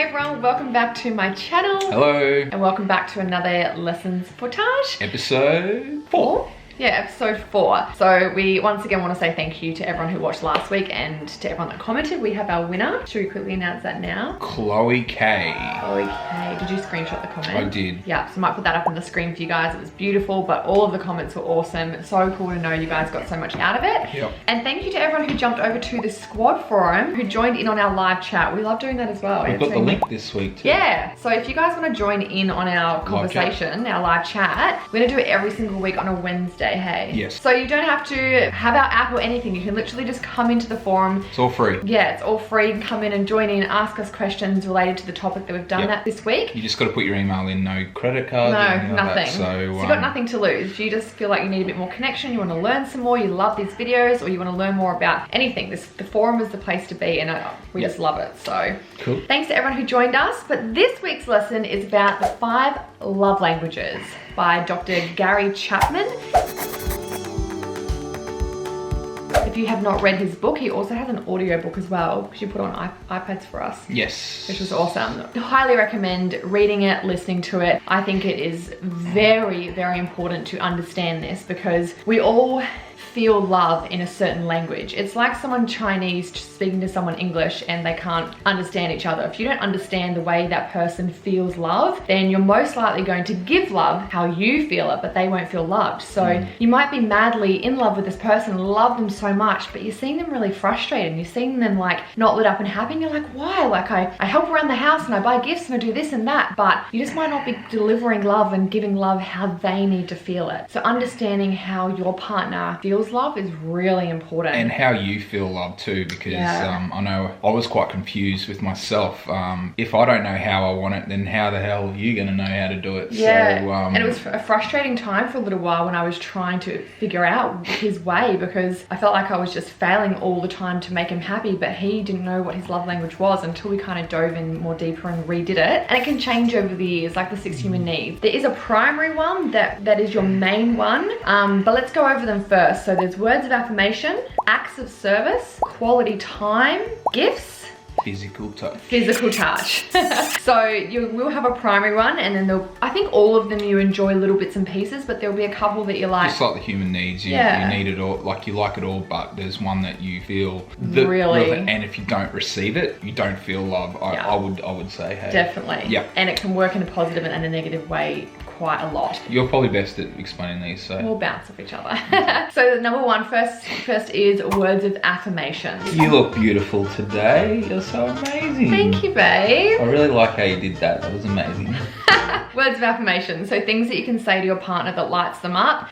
Hey everyone, welcome back to my channel. Hello. And welcome back to another Lessons Portage. Episode 4. Yeah, episode 4. So we once again want to say thank you to everyone who watched last week and to everyone that commented. We have our winner. Should we quickly announce that now? Chloe K. Chloe K. Did you screenshot the comment? I did. Yeah, so I might put that up on the screen for you guys. It was beautiful, but all of the comments were awesome. So cool to know you guys got so much out of it. Yep. And thank you to everyone who jumped over to the squad forum, who joined in on our live chat. We love doing that as well. We've got the link this week too. Yeah, so if you guys want to join in on our conversation, our live chat, we're going to do it every single week on a Wednesday, hey? Yes. So you don't have to have our app or anything. You can literally just come into the forum. It's all free. Yeah, it's all free. Come in and join in, ask us questions related to the topic that we've done that this week. You just got to put your email in, no credit card. No, nothing. So you've got nothing to lose. If you just feel like you need a bit more connection, you want to learn some more, you love these videos, or you want to learn more about anything, the forum is the place to be, and we just love it. So cool. Thanks to everyone who joined us. But this week's lesson is about the 5 love languages by Dr. Gary Chapman. If you have not read his book, he also has an audiobook as well, because you put on iPads for us. Yes. Which was awesome. I highly recommend reading it, listening to it. I think it is very, very important to understand this, because we all feel love in a certain language. It's like someone Chinese speaking to someone English and they can't understand each other. If you don't understand the way that person feels love, then you're most likely going to give love how you feel it, but they won't feel loved. So you might be madly in love with this person, love them so much, but you're seeing them really frustrated and you're seeing them like not lit up and happy, and you're like, why? Like I help around the house and I buy gifts and I do this and that, but you just might not be delivering love and giving love how they need to feel it. So understanding how your partner feels love is really important. And how you feel love too, because I know I was quite confused with myself. If I don't know how I want it, then how the hell are you going to know how to do it? Yeah, so, and it was a frustrating time for a little while when I was trying to figure out his way, because I felt like I was just failing all the time to make him happy, but he didn't know what his love language was until we kind of dove in more deeper and redid it. And it can change over the years, like the 6 human needs. There is a primary one that is your main one, but let's go over them first. So there's words of affirmation, acts of service, quality time, gifts, physical touch. Physical touch. So you will have a primary one, and then I think all of them you enjoy little bits and pieces, but there'll be a couple that you like. Just like the human needs, you need it all, like you like it all, but there's one that you feel really, and if you don't receive it, you don't feel love. I would say, hey. Definitely. Yeah. And it can work in a positive and a negative way quite a lot. You're probably best at explaining these, so we'll bounce off each other. So number one, first is words of affirmation. You look beautiful today. You're so amazing. Thank you, babe. I really like how you did that. That was amazing. Words of affirmation. So things that you can say to your partner that lights them up.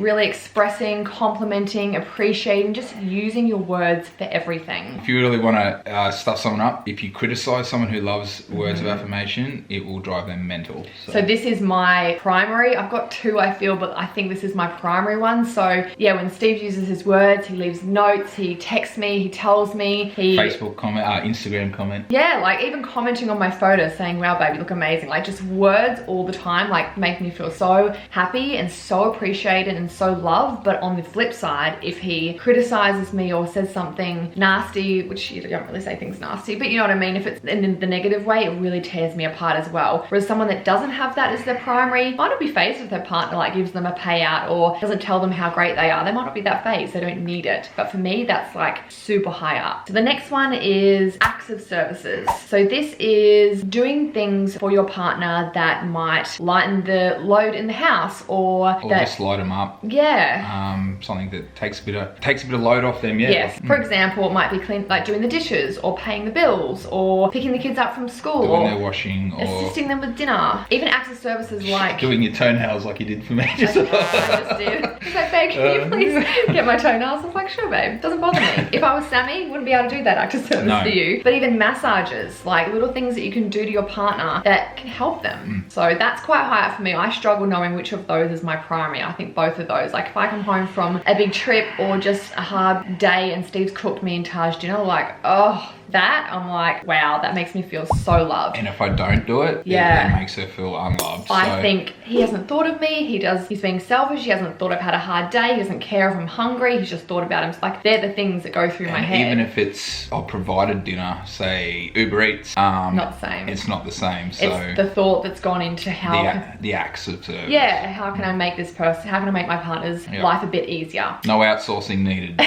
Really expressing, complimenting, appreciating, just using your words for everything. If you really want to stuff someone up, if you criticize someone who loves words of affirmation, it will drive them mental. So this is my primary. I've got 2, I feel, but I think this is my primary one. So yeah, when Steve uses his words, he leaves notes, he texts me, he tells me, Facebook comment, Instagram comment. Yeah, like even commenting on my photos saying, wow, babe, you look amazing. Like just words all the time, like make me feel so happy and so appreciated and so loved. But on the flip side, if he criticizes me or says something nasty, which you don't really say things nasty, but you know what I mean, if it's in the negative way, it really tears me apart as well. Whereas someone that doesn't have that as their primary might not be phased with their partner, like gives them a payout or doesn't tell them how great they are. They might not be that phased, they don't need it. But for me, that's like super high up. So the next one is acts of services. So this is doing things for your partner that might lighten the load in the house, or just light them up. Yeah. Something that takes a bit of load off them. Yeah. Yes. For example, it might be like doing the dishes, or paying the bills, or picking the kids up from school, doing or their washing, or assisting them with dinner. Even acts of services like doing your toenails, like you did for me. I just did. I was like, babe, can you please get my toenails? I was like, sure, babe. Doesn't bother me. If I was Sammy, wouldn't be able to do that act of service for you. But even massages, like little things that you can do to your partner that can help them. So that's quite high up for me. I struggle knowing which of those is my primary. I think both of those. Like if I come home from a big trip or just a hard day and Steve's cooked me and Taj dinner, like, oh, that, I'm like, wow, that makes me feel so loved. And if I don't do it, yeah, it makes her feel unloved. I think he hasn't thought of me. He's being selfish. He hasn't thought I've had a hard day. He doesn't care if I'm hungry. He's just thought about him. Like, they're the things that go through my head. Even if it's, I've provided dinner, say Uber Eats. Not the same. It's not the same. So it's the thought that's gone into how the acts of service. Yeah, how can I make this person, how can I make my partner's life a bit easier? No outsourcing needed.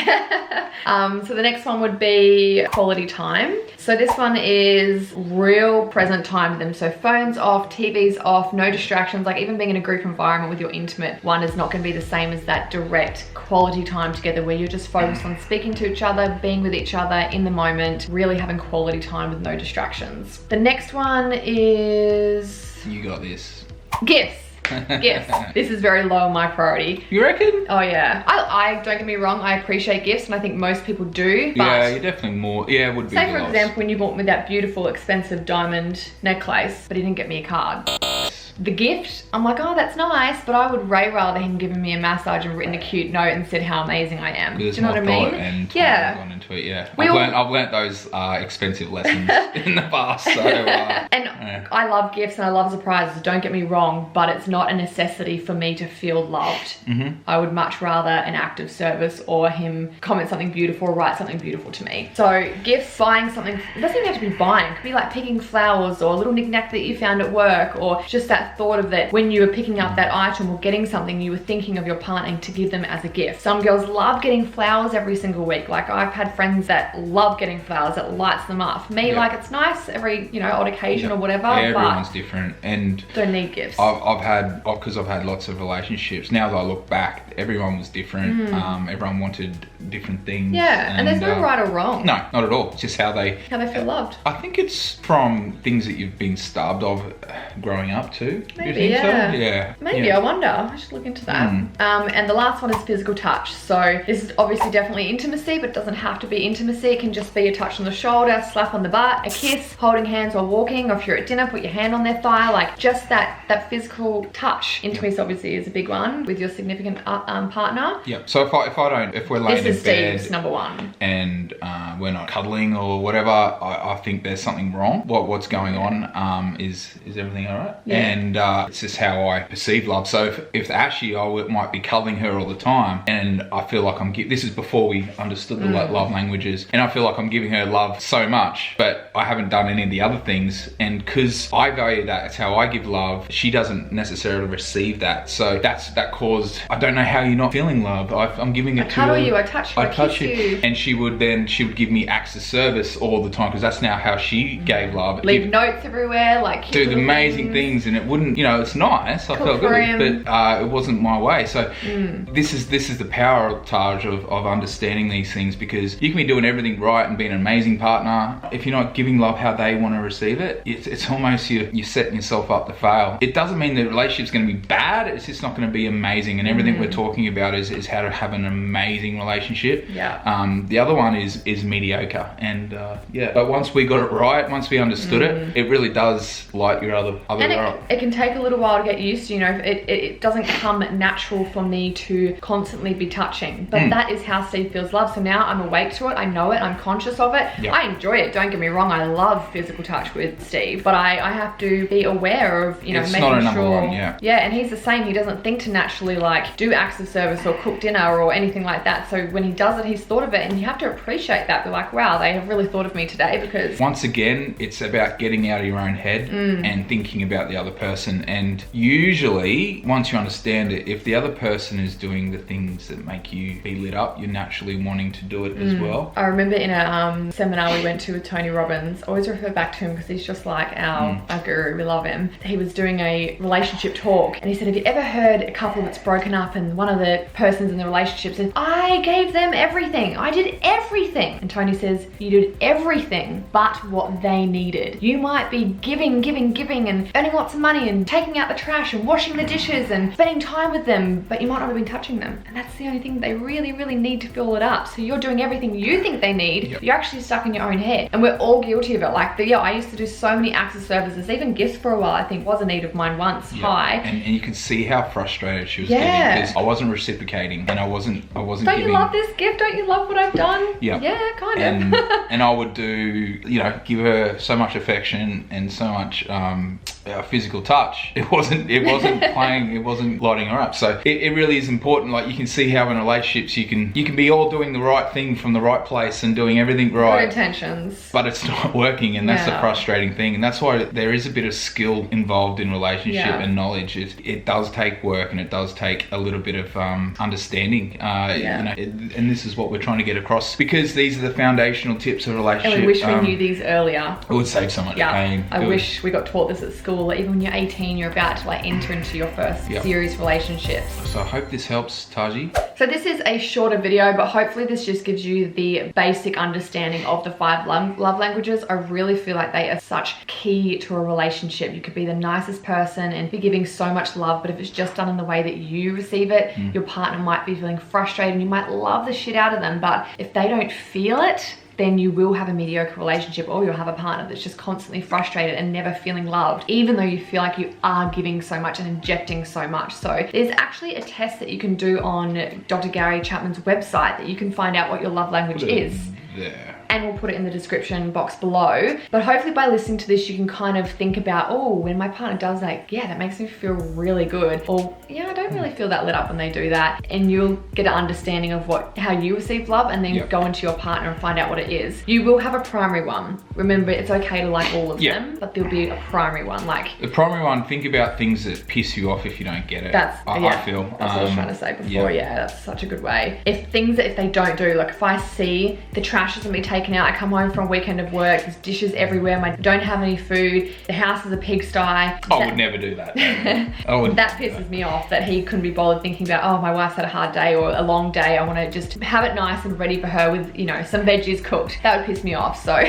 So the next one would be quality time. So this one is real present time with them. So phones off, TVs off, no distractions. Like, even being in a group environment with your intimate one is not going to be the same as that direct quality time together where you're just focused on speaking to each other, being with each other in the moment, really having quality time with no distractions. The next one is... You got this. Gifts. Gifts. This is very low on my priority. You reckon? Oh yeah. I don't get me wrong, I appreciate gifts and I think most people do. But yeah, you're definitely more, it would be. Say for example, when you bought me that beautiful expensive diamond necklace, but he didn't get me a card. The gift, I'm like, oh, that's nice, but I would way rather him giving me a massage and written a cute note and said how amazing I am. Do you know what I mean? And yeah. Gone into it, yeah. I've learnt those expensive lessons in the past. So, and yeah. I love gifts and I love surprises, don't get me wrong, but it's not a necessity for me to feel loved. I would much rather an act of service or him comment something beautiful or write something beautiful to me. So gifts, buying something, it doesn't even have to be buying. It could be like picking flowers or a little knick-knack that you found at work, or just that thought of that when you were picking up that item or getting something, you were thinking of your partner to give them as a gift. Some girls love getting flowers every single week. Like, I've had friends that love getting flowers, that lights them up. For me, like, it's nice every, odd occasion or whatever. Yeah, everyone's different and don't need gifts. Because I've had lots of relationships, now that I look back, everyone was different. Everyone wanted different things. Yeah, and there's no right or wrong. No, not at all. It's just how they feel loved. I think it's from things that you've been starved of growing up too. Maybe, yeah. So? Yeah. Maybe, yeah. I wonder. I should look into that. And the last one is physical touch. So this is obviously definitely intimacy, but it doesn't have to be intimacy. It can just be a touch on the shoulder, slap on the butt, a kiss, holding hands while walking, or if you're at dinner, put your hand on their thigh, like just that physical touch. Intimacy obviously is a big one with your significant partner. Yeah. So if we're laying in bed, Steve's number one, and we're not cuddling or whatever, I think there's something wrong. What's going on? Is everything all right? Yeah. And it's just how I perceive love. So if Ashy, I might be cuddling her all the time, and I feel like this is before we understood the love languages, and I feel like I'm giving her love so much, but I haven't done any of the other things, and because I value that, it's how I give love, she doesn't necessarily receive that. So that caused, I don't know how you're not feeling love. I'm giving it to you. I cuddle you, I touch you, I touch you. And she would give me acts of service all the time, because that's now how she gave love. Leave notes everywhere, like do the amazing things, and it wouldn't, it's nice. I felt good, but it wasn't my way. So this is the power of understanding these things, because you can be doing everything right and being an amazing partner. If you're not giving love how they want to receive it, it's almost you're setting yourself up to fail. It doesn't mean the relationship's going to be bad. It's just not going to be amazing. And everything we're talking about is how to have an amazing relationship. Yeah. The other one is mediocre. And but once we got it right, once we understood it really does light your other and up. It can take a little while to get used to. It doesn't come natural for me to constantly be touching, but that is how Steve feels love. So now I'm awake to it, I know it, I'm conscious of it. I enjoy it, don't get me wrong, I love physical touch with Steve, but I have to be aware of it's making not a number sure. One, yeah, and he's the same. He doesn't think to naturally like do acts of service or cook dinner or anything like that. So when he does it, he's thought of it, and you have to appreciate that. Be like, wow, they have really thought of me today. Because once again, it's about getting out of your own head and thinking about the other person. And usually, once you understand it, if the other person is doing the things that make you be lit up, you're naturally wanting to do it as well. I remember in a seminar we went to with Tony Robbins, I always refer back to him because he's just like our guru, we love him. He was doing a relationship talk, and he said, have you ever heard a couple that's broken up and one of the persons in the relationship says, I gave them everything, I did everything. And Tony says, you did everything but what they needed. You might be giving and earning lots of money and taking out the trash and washing the dishes and spending time with them, but you might not have been touching them. And that's the only thing they really, really need to fill it up. So you're doing everything everything you think they need, you're actually stuck in your own head. And we're all guilty of it. Like, I used to do so many acts of services, even gifts for a while, I think was a need of mine once. Hi. And you can see how frustrated she was getting because I wasn't reciprocating and I wasn't Don't giving. You love this gift? Don't you love what I've done? Yeah. Yeah, kind of. And I would do, give her so much affection and so much physical touch. It wasn't playing, it wasn't lighting her up. So it really is important. Like, you can see how in relationships you can be all doing the right thing from the right place and doing everything right. Good intentions. But it's not working, and that's the frustrating thing. And that's why there is a bit of skill involved in relationship and knowledge. It does take work, and it does take a little bit of understanding. And this is what we're trying to get across, because these are the foundational tips of relationship. And we wish we knew these earlier. It would save so much pain. I wish we got taught this at school. Even when you're 18, you're about to enter into your first serious relationships. So I hope this helps, Taji. So this is a shorter video, but hopefully this just gives you the basic understanding of the 5 love languages. I really feel like they are such key to a relationship. You could be the nicest person and be giving so much love, but if it's just done in the way that you receive it, your partner might be feeling frustrated and you might love the shit out of them, but if they don't feel it, then you will have a mediocre relationship, or you'll have a partner that's just constantly frustrated and never feeling loved, even though you feel like you are giving so much and injecting so much. So there's actually a test that you can do on Dr. Gary Chapman's website that you can find out what your love language is. And we'll put it in the description box below. But hopefully by listening to this, you can kind of think about, oh, when my partner does that, that makes me feel really good. Or, I don't really feel that lit up when they do that. And you'll get an understanding of how you receive love, and then go into your partner and find out what it is. You will have a primary one. Remember, it's okay to like all of them, but there'll be a primary one. Like the primary one, think about things that piss you off if you don't get it. I feel. That's what I was trying to say before. That's such a good way. If they don't do, like if I see the trash isn't being taken out, I come home from a weekend of work, there's dishes everywhere, I don't have any food, the house is a pigsty. I would never do that. That pisses me off, that he couldn't be bothered thinking about, oh, my wife's had a hard day or a long day, I want to just have it nice and ready for her with, some veggies cooked. That would piss me off. So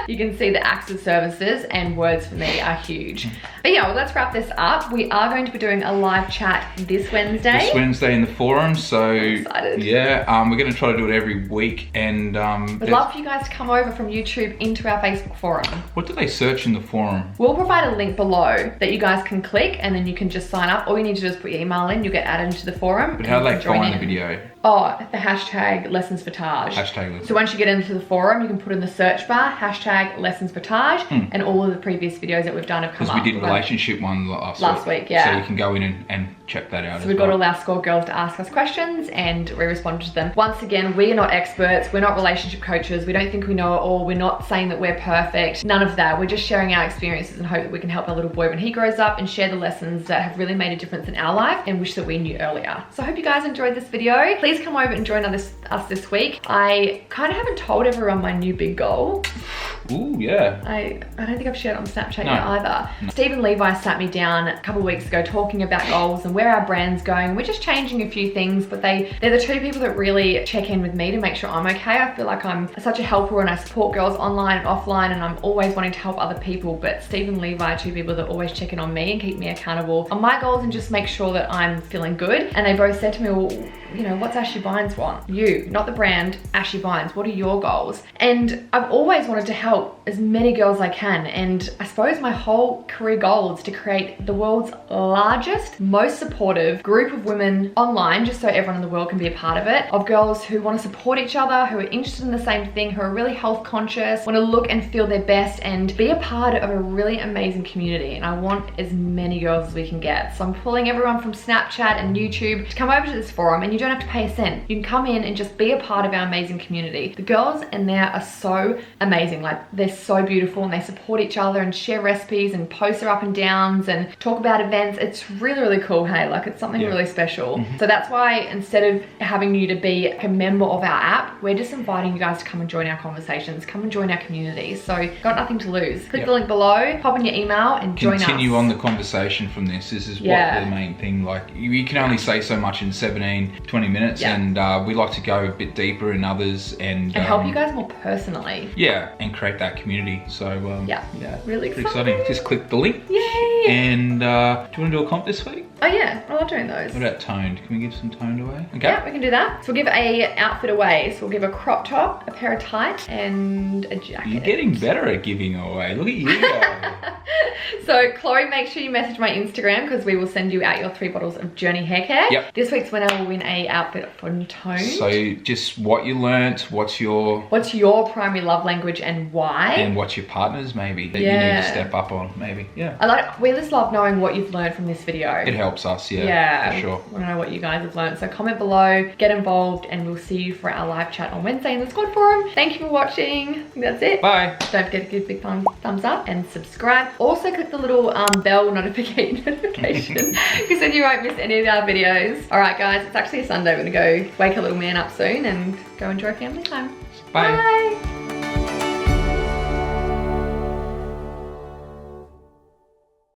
you can see the acts of services and words for me are huge. But let's wrap this up. We are going to be doing a live chat this Wednesday. This Wednesday in the forum. So I'm excited. We're going to try to do it every week, and we'd love for you guys to come over from YouTube into our Facebook forum. What do they search in the forum? We'll provide a link below that you guys can click, and then you can just sign up. All you need to do is put your email in, you'll get added into the forum. But how do they find the video? Oh, the hashtag lessons for Taj. Hashtag. So once you get into the forum, you can put in the search bar, hashtag lessons for Taj, and all of the previous videos that we've done have come up. Because we did a relationship one last week. So you can go in and check that out. So we've got all our score girls to ask us questions, and we respond to them. Once again, we are not experts, we're not relationship coaches, we don't think we know it all, we're not saying that we're perfect, none of that. We're just sharing our experiences and hope that we can help our little boy when he grows up and share the lessons that have really made a difference in our life and wish that we knew earlier. So I hope you guys enjoyed this video. Please come over and join us this week. I kind of haven't told everyone my new big goal. Ooh, yeah. I don't think I've shared it on Snapchat yet either. No. Stephen Levi sat me down a couple of weeks ago talking about goals and where our brand's going. We're just changing a few things, but they're the two people that really check in with me to make sure I'm okay. I feel like I'm such a helper and I support girls online and offline, and I'm always wanting to help other people, but Stephen Levi are two people that always check in on me and keep me accountable on my goals and just make sure that I'm feeling good. And they both said to me, well, what's Ashy Bynes want? You, not the brand, Ashy Bynes. What are your goals? And I've always wanted to help as many girls as I can. And I suppose my whole career goal is to create the world's largest, most supportive group of women online, just so everyone in the world can be a part of it, of girls who want to support each other, who are interested in the same thing, who are really health conscious, want to look and feel their best and be a part of a really amazing community. And I want as many girls as we can get. So I'm pulling everyone from Snapchat and YouTube to come over to this forum, and you don't have to pay a cent. You can come in and just be a part of our amazing community. The girls in there are so amazing. Like, they're so beautiful and they support each other and share recipes and post their up and downs and talk about events. It's really, really cool. Hey, like, it's something really special. So that's why instead of having you to be a member of our app, we're just inviting you guys to come and join our conversations, come and join our community. So got nothing to lose. Click the link below, pop in your email and join us. Continue on the conversation from this. This is what the main thing. Like, you can only say so much in 17, 20 minutes, and we like to go a bit deeper in others and help you guys more personally. And create that community. So really exciting. Just click the link. Yay! And do you want to do a comp this week? Oh yeah, I love doing those. What about toned? Can we give some toned away? Okay. Yeah, we can do that. So we'll give a outfit away. So we'll give a crop top, a pair of tights, and a jacket. You're getting better at giving away. Look at you go. So Chloe, make sure you message my Instagram because we will send you out your 3 bottles of Journey hair care. Yep. This week's winner will win a outfit from Toned. So just what you learnt, what's your primary love language and why? And what's your partner's maybe that you need to step up on maybe. Yeah. We just love knowing what you've learned from this video. It helps us, yeah, for sure. I want to know what you guys have learned. So comment below, get involved, and we'll see you for our live chat on Wednesday in the squad forum. Thank you for watching. I think that's it. Bye. Don't forget to give a big thumbs up and subscribe. Also click the little bell notification because then you won't miss any of our videos. All right, guys, it's actually a Sunday. We're gonna go wake a little man up soon and go enjoy family time. Bye. Bye.